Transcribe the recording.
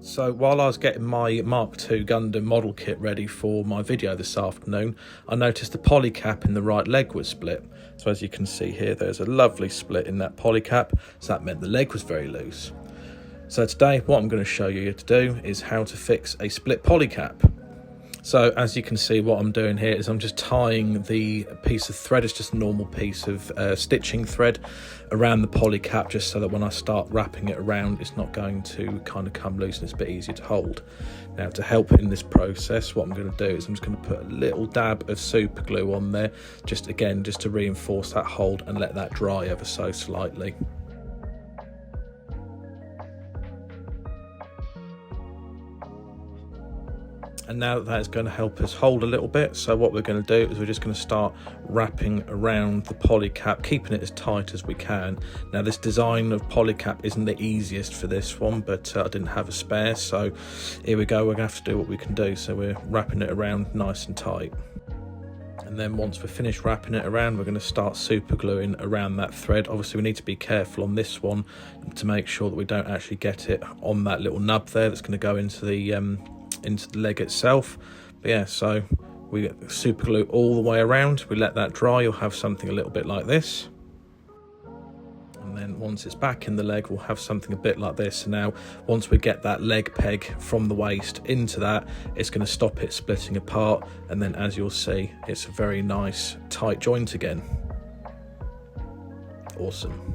So while I was getting my Mark II Gundam model kit ready for my video this afternoon, I noticed the poly cap in the right leg was split. So as you can see here, there's a lovely split in that poly cap, so that meant the leg was very loose. So today what I'm going to show you to do is how to fix a split poly cap. So as you can see, what I'm doing here is I'm just tying the piece of thread, it's just a normal piece of stitching thread around the poly cap, just so that when I start wrapping it around, it's not going to kind of come loose and it's a bit easier to hold. Now to help in this process, what I'm going to do is I'm just going to put a little dab of super glue on there, just to reinforce that hold and let that dry ever so slightly. And now that is going to help us hold a little bit, so what we're going to do is we're just going to start wrapping around the poly cap, keeping it as tight as we can. Now this design of poly cap isn't the easiest for this one, but I didn't have a spare, so here we go, we're going to have to do what we can do. So we're wrapping it around nice and tight. And then once we're finished wrapping it around, we're going to start super gluing around that thread. Obviously we need to be careful on this one to make sure that we don't actually get it on that little nub there that's going to go into the leg itself. But yeah, so we super glue all the way around, we let that dry, you'll have something a little bit like this. And then once it's back in the leg, we'll have something a bit like this. So now once we get that leg peg from the waist into that, it's going to stop it splitting apart, and then as you'll see, it's a very nice tight joint again. Awesome.